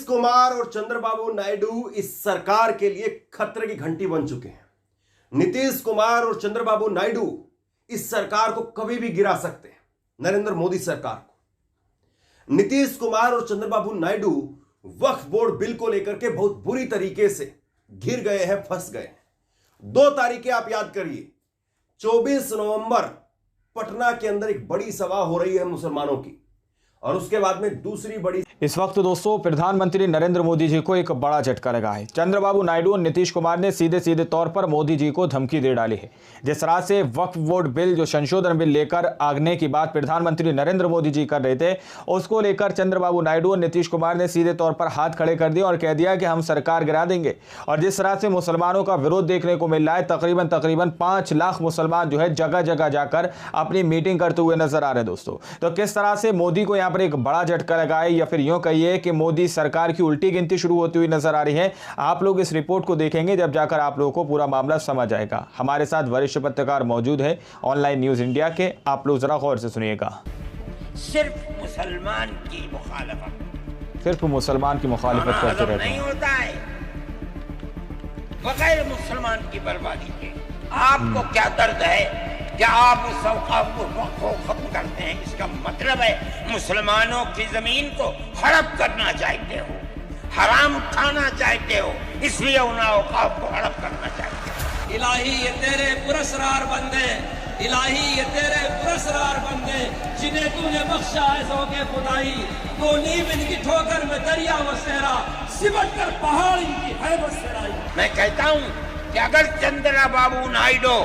कुमार और चंद्रबाबू नायडू इस सरकार के लिए खतरे की घंटी बन चुके हैं। नीतीश कुमार और चंद्रबाबू नायडू इस सरकार को कभी भी गिरा सकते हैं, नरेंद्र मोदी सरकार को। नीतीश कुमार और चंद्रबाबू नायडू वक्फ बोर्ड बिल को लेकर के बहुत बुरी तरीके से घिर गए हैं, फंस गए हैं। 2 तारीखें आप याद करिए, 24 नवंबर पटना के अंदर एक बड़ी सभा हो रही है मुसलमानों की, और उसके बाद में दूसरी बड़ी। इस वक्त दोस्तों प्रधानमंत्री नरेंद्र मोदी जी को एक बड़ा झटका लगा है। चंद्रबाबू नायडू और नीतीश कुमार ने सीधे तौर पर मोदी जी को धमकी दे डाली है। जिस तरह से वक्फ बोर्ड बिल जो संशोधन बिल लेकर आगने की बात प्रधानमंत्री नरेंद्र मोदी जी कर रहे थे, उसको लेकर चंद्रबाबू नायडू और नीतीश कुमार ने सीधे तौर पर हाथ खड़े कर दिए और कह दिया कि हम सरकार गिरा देंगे। और जिस तरह से मुसलमानों का विरोध देखने को मिल रहा है, तकरीबन 5 लाख मुसलमान जो है जगह जगह जाकर अपनी मीटिंग करते हुए नजर आ रहे हैं दोस्तों। तो किस तरह से मोदी को यहाँ पर एक बड़ा झटका लगा है, या फिर यूं कहिए कि मोदी सरकार की उल्टी गिनती शुरू होती हुई नजर आ रही है। आप लोग इस रिपोर्ट को देखेंगे, जब जाकर आप लोगों को पूरा मामला समझ आएगा। हमारे साथ वरिष्ठ पत्रकार मौजूद है ऑनलाइन न्यूज इंडिया के, आप लोग जरा गौर से सुनिएगा। सिर्फ मुसलमान की मुखालफत करते रहते नहीं होता है, बगैर मुसलमान की बर्बादी के। आपको क्या दर्द है? क्या आप उस औकाफ को खत्म करते हैं? इसका मतलब है मुसलमानों की जमीन को हड़प करना चाहते हो, हराम खाना चाहते हो, इसलिए उन औकाफ को हड़प करना चाहते हो। इलाही ये तेरे पुरस्कार बंदे, इलाही ये तेरे पुरस्कार बंदे, जिन्हें तूने बख्शा है सो के खुदाई, तो नींव इनकी ठोकर में दरिया व सहरा, सिमट कर पहाड़ इनकी हैबत से लाई। मैं कहता हूँ कि अगर चंद्रबाबू नायडू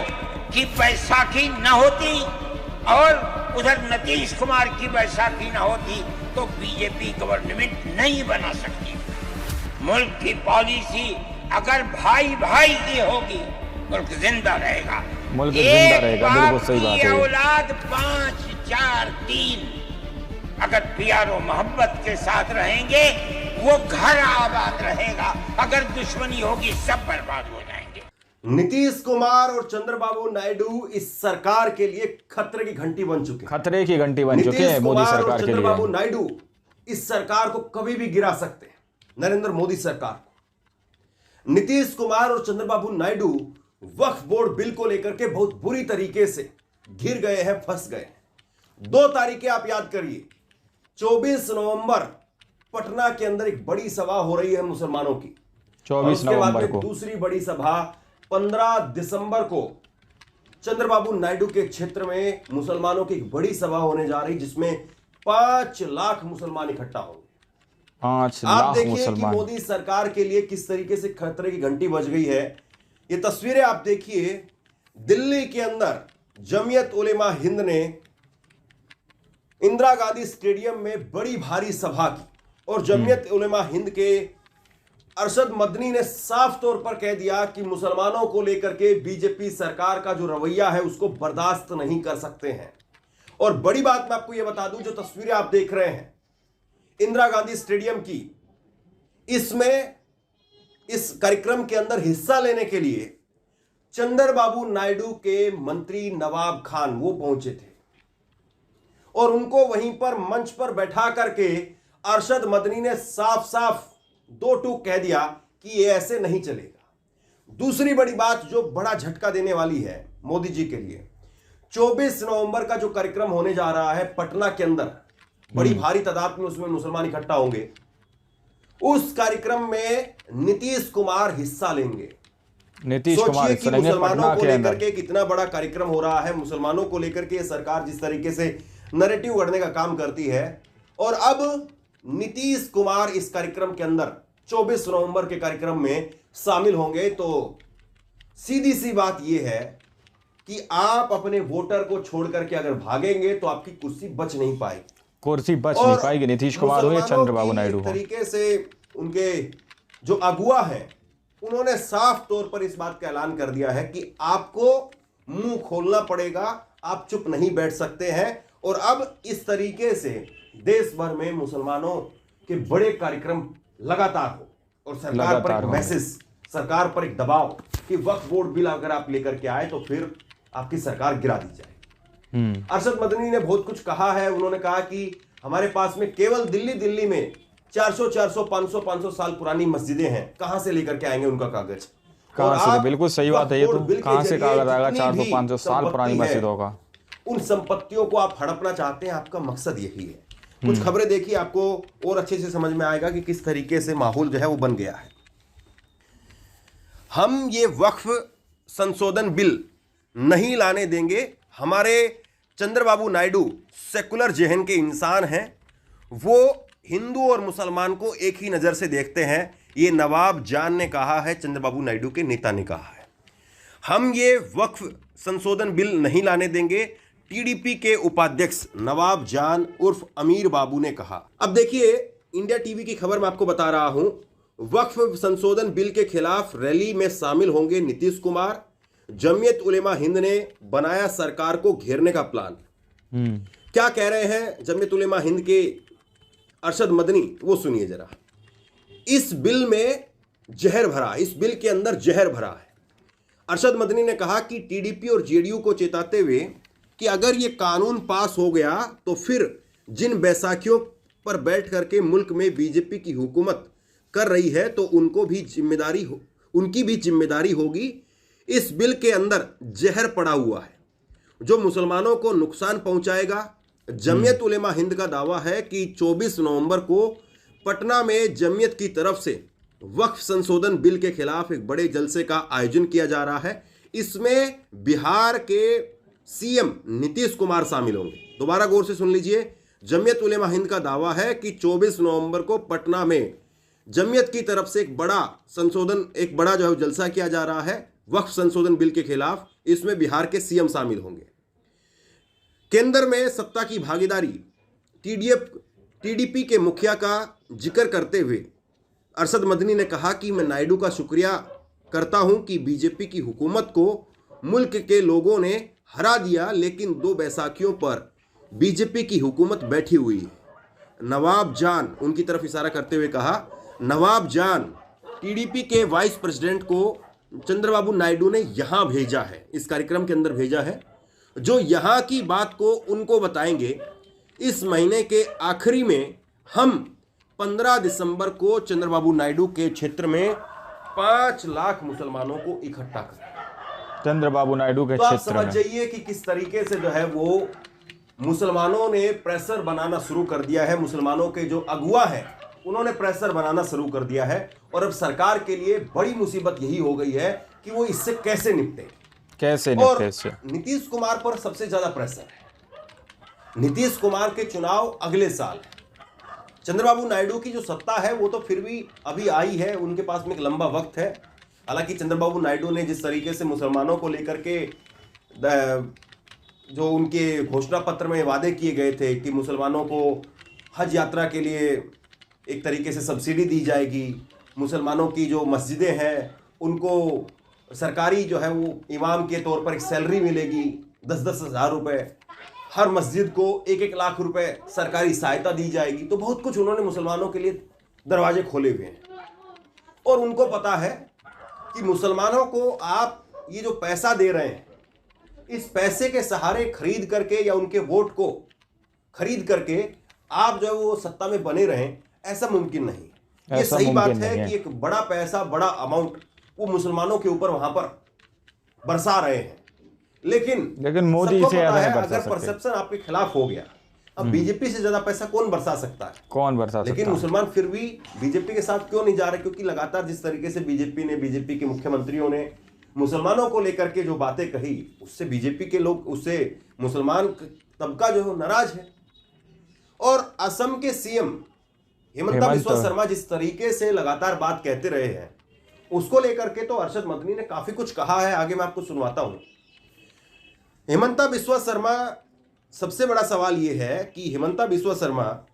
की बैसाखी न होती और उधर नीतीश कुमार की बैसाखी न होती तो बीजेपी गवर्नमेंट नहीं बना सकती। मुल्क की पॉलिसी अगर भाई भाई की होगी, मुल्क जिंदा रहेगा। बिल्कुल सही बात है। औलाद 5, 4, 3 अगर प्यार और मोहब्बत के साथ रहेंगे, वो घर आबाद रहेगा। अगर दुश्मनी होगी, सब बर्बाद हो जाएंगे। नीतीश कुमार और चंद्रबाबू नायडू इस सरकार के लिए खतरे की घंटी बन चुके हैं। खतरे की घंटी बन चुके हैं मोदी सरकार के लिए। चंद्रबाबू नायडू इस सरकार को कभी भी गिरा सकते हैं, नरेंद्र मोदी सरकार को। नीतीश कुमार और चंद्रबाबू नायडू वक्फ बोर्ड बिल को लेकर के बहुत बुरी तरीके से घिर गए हैं, फंस गए हैं। 2 तारीखें आप याद करिए, 24 नवंबर पटना के अंदर एक बड़ी सभा हो रही है मुसलमानों की, 24 नवंबर को। दूसरी बड़ी सभा 15 दिसंबर को चंद्रबाबू नायडू के क्षेत्र में मुसलमानों की एक बड़ी सभा होने जा रही, जिसमें 5 लाख मुसलमान इकट्ठा होंगे। 5 लाख आप देखिए कि मुसलमान। मोदी सरकार के लिए किस तरीके से खतरे की घंटी बज गई है। ये तस्वीरें आप देखिए, दिल्ली के अंदर जमीयत उलेमा हिंद ने इंदिरा गांधी स्टेडियम में बड़ी भारी सभा की, और जमीयत उलेमा हिंद के अरशद मदनी ने साफ तौर पर कह दिया कि मुसलमानों को लेकर के बीजेपी सरकार का जो रवैया है उसको बर्दाश्त नहीं कर सकते हैं। और बड़ी बात मैं आपको यह बता दूं, जो तस्वीरें आप देख रहे हैं इंदिरा गांधी स्टेडियम की, इसमें इस कार्यक्रम के अंदर हिस्सा लेने के लिए चंद्रबाबू नायडू के मंत्री नवाब खान वो पहुंचे थे, और उनको वहीं पर मंच पर बैठा करके अरशद मदनी ने साफ साफ 2 टूक कह दिया कि ये ऐसे नहीं चलेगा। दूसरी बड़ी बात जो बड़ा झटका देने वाली है मोदी जी के लिए, 24 नवंबर का जो कार्यक्रम होने जा रहा है पटना के अंदर, बड़ी भारी तादाद में उसमें मुसलमान इकट्ठा होंगे। उस कार्यक्रम में नीतीश कुमार हिस्सा लेंगे। सोचिए कि मुसलमानों को लेकर के कितना बड़ा कार्यक्रम हो रहा है, मुसलमानों को लेकर के सरकार जिस तरीके से नैरेटिव गढ़ने का काम करती है, और अब नीतीश कुमार इस कार्यक्रम के अंदर 24 नवंबर के कार्यक्रम में शामिल होंगे। तो सीधी सी बात यह है कि आप अपने वोटर को छोड़ करके अगर भागेंगे तो आपकी कुर्सी बच नहीं पाएगी। नीतीश कुमार हो या चंद्रबाबू नायडू हो, तरीके से उनके जो अगुआ हैं उन्होंने साफ तौर पर इस बात का ऐलान कर दिया है कि आपको मुंह खोलना पड़ेगा, आप चुप नहीं बैठ सकते हैं। और अब इस तरीके से देश भर में मुसलमानों के बड़े कार्यक्रम लगातार हो, और सरकार पर एक मैसेज, सरकार पर एक दबाव कि वक्फ बोर्ड बिल अगर आप लेकर के आए तो फिर आपकी सरकार गिरा दी जाए। अरशद मदनी ने बहुत कुछ कहा है। उन्होंने कहा कि हमारे पास में केवल दिल्ली में 400 400 500 500 साल पुरानी मस्जिदें हैं, कहां से लेकर के आएंगे उनका कागज? कहां से? आप बिल्कुल सही बात है, ये तो कहां से कागज आएगा 400 500 साल पुरानी मस्जिदों का? उन संपत्तियों को आप हड़पना चाहते हैं, आपका मकसद यही है। कुछ खबरें देखिए, आपको और अच्छे से समझ में आएगा कि किस तरीके से माहौल जो है वो बन गया है। हम ये वक्फ संशोधन बिल नहीं लाने देंगे। हमारे चंद्रबाबू नायडू सेकुलर जहन के इंसान हैं, वो हिंदू और मुसलमान को एक ही नज़र से देखते हैं। ये नवाब जान ने कहा है, चंद्रबाबू नायडू के नेता ने कहा है। हम ये वक्फ संशोधन बिल नहीं लाने देंगे, टीडीपी के उपाध्यक्ष नवाब जान उर्फ अमीर बाबू ने कहा। अब देखिए, इंडिया टीवी की खबर मैं आपको बता रहा हूं, वक्फ संशोधन बिल के खिलाफ रैली में शामिल होंगे नीतीश कुमार। जमीयत उलेमा हिंद ने बनाया सरकार को घेरने का प्लान। क्या कह रहे हैं जमीयत उलेमा हिंद के अरशद मदनी, वो सुनिए जरा। इस बिल में जहर भरा, इस बिल के अंदर जहर भरा है। अरशद मदनी ने कहा कि टीडीपी और जेडीयू को चेताते हुए कि अगर ये कानून पास हो गया तो फिर जिन बैसाखियों पर बैठ करके मुल्क में बीजेपी की हुकूमत कर रही है तो उनकी भी जिम्मेदारी होगी। इस बिल के अंदर जहर पड़ा हुआ है जो मुसलमानों को नुकसान पहुंचाएगा। जमीयत उलेमा हिंद का दावा है कि 24 नवंबर को पटना में जमीयत की तरफ से वक्फ संशोधन बिल के खिलाफ एक बड़े जलसे का आयोजन किया जा रहा है। इसमें बिहार के सीएम नीतीश कुमार शामिल होंगे। दोबारा गौर से सुन लीजिए, जमीयत उलेमा हिंद का दावा है कि 24 नवंबर को पटना में जमीयत की तरफ से एक बड़ा जो है जलसा किया जा रहा है वक्फ संशोधन बिल के खिलाफ। इसमें बिहार के सीएम शामिल होंगे। केंद्र में सत्ता की भागीदारी, टीडीपी के मुखिया का जिक्र करते हुए अरशद मदनी ने कहा कि मैं नायडू का शुक्रिया करता हूं कि बीजेपी की हुकूमत को मुल्क के लोगों ने हरा दिया, लेकिन 2 बैसाखियों पर बीजेपी की हुकूमत बैठी हुई है। नवाब जान, उनकी तरफ इशारा करते हुए कहा, नवाब जान टीडीपी के वाइस प्रेसिडेंट को चंद्रबाबू नायडू ने यहां भेजा है, इस कार्यक्रम के अंदर भेजा है, जो यहां की बात को उनको बताएंगे। इस महीने के आखिरी में हम 15 दिसंबर को चंद्रबाबू नायडू के क्षेत्र में 5 लाख मुसलमानों को इकट्ठा करें। चंद्रबाबू नायडू के तो आप क्षेत्र में समझ जाइए कि किस तरीके से जो है वो मुसलमानों ने प्रेशर बनाना शुरू कर दिया है। मुसलमानों के जो अगुआ हैं उन्होंने प्रेशर बनाना शुरू कर दिया है। और अब सरकार के लिए बड़ी मुसीबत यही हो गई है कि वो इससे कैसे निपटे, और नीतीश कुमार पर सबसे ज्यादा प्रेशर है। नीतीश कुमार के चुनाव अगले साल है। चंद्रबाबू नायडू की जो सत्ता है वो तो फिर भी अभी आई है, उनके पास में एक लंबा वक्त है। हालांकि चंद्रबाबू नायडू ने जिस तरीके से मुसलमानों को लेकर के जो उनके घोषणा पत्र में वादे किए गए थे कि मुसलमानों को हज यात्रा के लिए एक तरीके से सब्सिडी दी जाएगी, मुसलमानों की जो मस्जिदें हैं उनको सरकारी जो है वो इमाम के तौर पर एक सैलरी मिलेगी 10-10 हज़ार रुपये, हर मस्जिद को 1-1 लाख रुपए सरकारी सहायता दी जाएगी। तो बहुत कुछ उन्होंने मुसलमानों के लिए दरवाजे खोले हुए हैं। और उनको पता है कि मुसलमानों को आप ये जो पैसा दे रहे हैं, इस पैसे के सहारे खरीद करके या उनके वोट को खरीद करके आप जो है वो सत्ता में बने रहें, ऐसा मुमकिन नहीं। ये सही बात है कि एक बड़ा पैसा, बड़ा अमाउंट वो मुसलमानों के ऊपर वहां पर बरसा रहे हैं, लेकिन मोदी से अगर परसेप्शन आपके खिलाफ हो गया, अब बीजेपी से ज्यादा पैसा कौन बरसा सकता है? कौन बरसा सकता है? लेकिन मुसलमान फिर भी बीजेपी के साथ क्यों नहीं जा रहे? क्योंकि लगातार जिस तरीके से बीजेपी के मुख्यमंत्रियों ने मुसलमानों को लेकर के जो बातें कही, उससे बीजेपी के लोग, उससे मुसलमान तबका जो है नाराज है। और असम के सीएम हिमंता बिस्वा शर्मा जिस तरीके से लगातार बात कहते रहे हैं, उसको लेकर के तो अरशद मदनी ने काफी कुछ कहा है। आगे मैं आपको सुनवाता हूं। हिमंता बिस्वा शर्मा, सबसे बड़ा सवाल यह है कि हिमंता बिस्वा शर्मा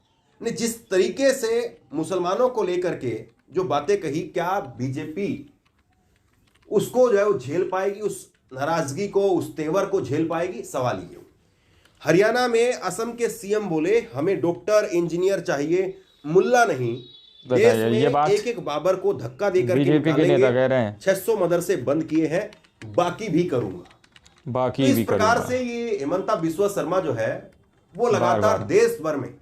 ने जिस तरीके से मुसलमानों को लेकर के जो बातें कही, क्या बीजेपी उसको जो है वो झेल पाएगी? उस नाराजगी को, उस तेवर को झेल पाएगी? सवाल ये। हरियाणा में असम के सीएम बोले, हमें डॉक्टर इंजीनियर चाहिए, मुल्ला नहीं। देश में एक बाबर को धक्का देकर बीजेपी के नेता कह रहे हैं 600 मदरसे बंद किए हैं, बाकी भी करूंगा। इस प्रकार से ये हिमंता बिस्वा शर्मा जो है वो लगातार देश भर में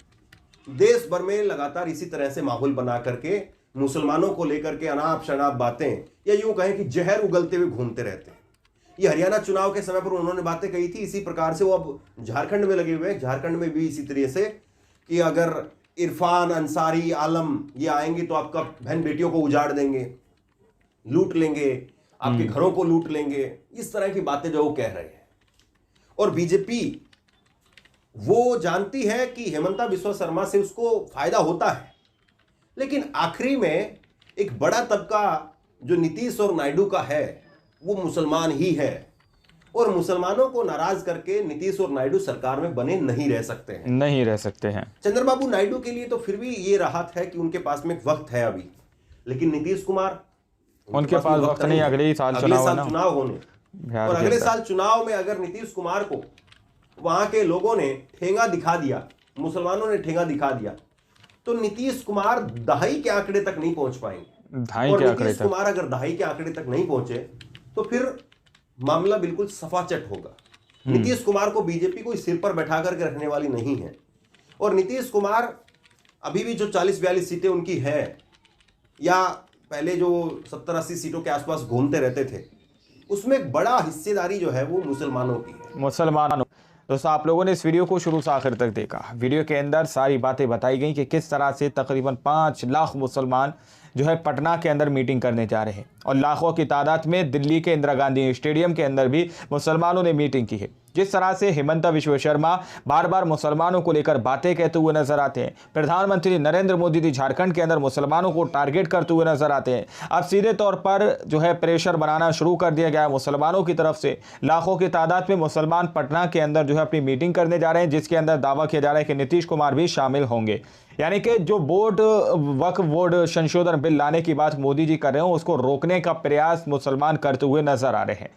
देश भर में लगातार इसी तरह से माहौल बना करके मुसलमानों को लेकर के अनाप शनाप बातें या यूं कहें कि जहर उगलते हुए घूमते रहते हैं। ये हरियाणा चुनाव के समय पर उन्होंने बातें कही थी, इसी प्रकार से वो अब झारखंड में लगे हुए हैं। झारखंड में भी इसी तरह से कि अगर इरफान, अंसारी, आलम ये आएंगे तो आपका बहन बेटियों को उजाड़ देंगे, लूट लेंगे, आपके घरों को लूट लेंगे, इस तरह की बातें जो वो कह रहे हैं। और बीजेपी वो जानती है कि हेमंता बिस्वा शर्मा से उसको फायदा होता है, लेकिन आखिरी में एक बड़ा तबका जो नीतीश और नायडू का है वो मुसलमान ही है, और मुसलमानों को नाराज करके नीतीश और नायडू सरकार में बने नहीं रह सकते हैं। चंद्रबाबू नायडू के लिए तो फिर भी ये राहत है कि उनके पास में वक्त है अभी, लेकिन नीतीश कुमार उनके पास वक्त नहीं, अगले साल चुनाव होने, और अगले साल चुनाव में अगर नीतीश कुमार को वहां के लोगों ने ठेंगा दिखा दिया, मुसलमानों ने ठेंगा दिखा दिया, तो नीतीश कुमार दहाई के आंकड़े तक नहीं पहुंच पाएंगे। और नीतीश कुमार अगर दहाई के आंकड़े तक नहीं पहुंचे तो फिर मामला बिल्कुल सफाचट होगा। नीतीश कुमार को बीजेपी कोई सिर पर बैठा करके रखने वाली नहीं है, और नीतीश कुमार अभी भी जो 40-42 सीटें उनकी है, या पहले जो 70-80 सीटों के आसपास घूमते रहते थे, उसमें एक बड़ा हिस्सेदारी जो है वो मुसलमानों की है। दोस्तों, आप लोगों ने इस वीडियो को शुरू से आखिर तक देखा। वीडियो के अंदर सारी बातें बताई गई कि किस तरह से तकरीबन 5 लाख मुसलमान जो है पटना के अंदर मीटिंग करने जा रहे हैं, और लाखों की तादाद में दिल्ली के इंदिरा गांधी स्टेडियम के अंदर भी मुसलमानों ने मीटिंग की है। जिस तरह से हेमंता बिस्वा शर्मा बार बार मुसलमानों को लेकर बातें कहते हुए नजर आते हैं, प्रधानमंत्री नरेंद्र मोदी जी झारखंड के अंदर मुसलमानों को टारगेट करते हुए नजर आते हैं। अब सीधे तौर पर जो है प्रेशर बनाना शुरू कर दिया गया है मुसलमानों की तरफ से। लाखों की तादाद में मुसलमान पटना के अंदर जो है अपनी मीटिंग करने जा रहे हैं, जिसके अंदर दावा किया जा रहा है कि नीतीश कुमार भी शामिल होंगे। यानी कि जो वक्फ बोर्ड संशोधन बिल लाने की बात मोदी जी कर रहे हैं, उसको रोकने का प्रयास मुसलमान करते हुए नजर आ रहे हैं,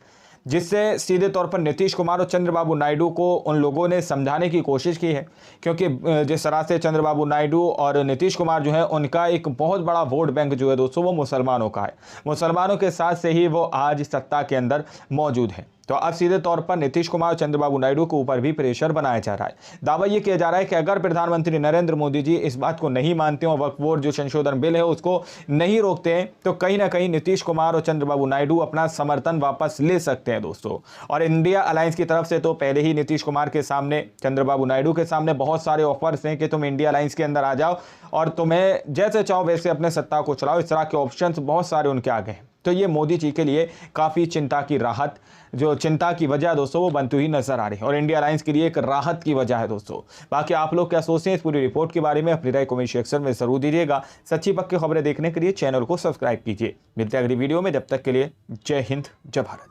जिससे सीधे तौर पर नीतीश कुमार और चंद्रबाबू नायडू को उन लोगों ने समझाने की कोशिश की है। क्योंकि जिस तरह से चंद्रबाबू नायडू और नीतीश कुमार जो है, उनका एक बहुत बड़ा वोट बैंक जो है दोस्तों वो मुसलमानों का है। मुसलमानों के साथ से ही वो आज सत्ता के अंदर मौजूद है। तो अब सीधे तौर पर नीतीश कुमार और चंद्रबाबू नायडू के ऊपर भी प्रेशर बनाया जा रहा है। दावा यह किया जा रहा है कि अगर प्रधानमंत्री नरेंद्र मोदी जी इस बात को नहीं मानते और वक्फ बोर्ड जो संशोधन बिल है उसको नहीं रोकते हैं, तो कहीं ना कहीं नीतीश कुमार और चंद्रबाबू नायडू अपना समर्थन वापस ले सकते हैं दोस्तों। और इंडिया अलायंस की तरफ से तो पहले ही नीतीश कुमार के सामने, चंद्रबाबू नायडू के सामने बहुत सारे ऑफर्स हैं कि तुम इंडिया अलायंस के अंदर आ जाओ और तुम्हें जैसे चाहो वैसे अपने सत्ता को चलाओ। इस तरह के ऑप्शन बहुत सारे उनके आगे हैं। तो ये मोदी जी के लिए काफ़ी चिंता की राहत, जो चिंता की वजह दोस्तों वो बनती हुई नजर आ रही है, और इंडिया अलायंस के लिए एक राहत की वजह है दोस्तों। बाकी आप लोग क्या सोचते हैं इस पूरी रिपोर्ट के बारे में, अपनी राय कमेंट सेक्शन में जरूर दीजिएगा। सच्ची पक्की खबरें देखने के लिए चैनल को सब्सक्राइब कीजिए। मिलते हैं अगली वीडियो में, जब तक के लिए जय हिंद, जय भारत।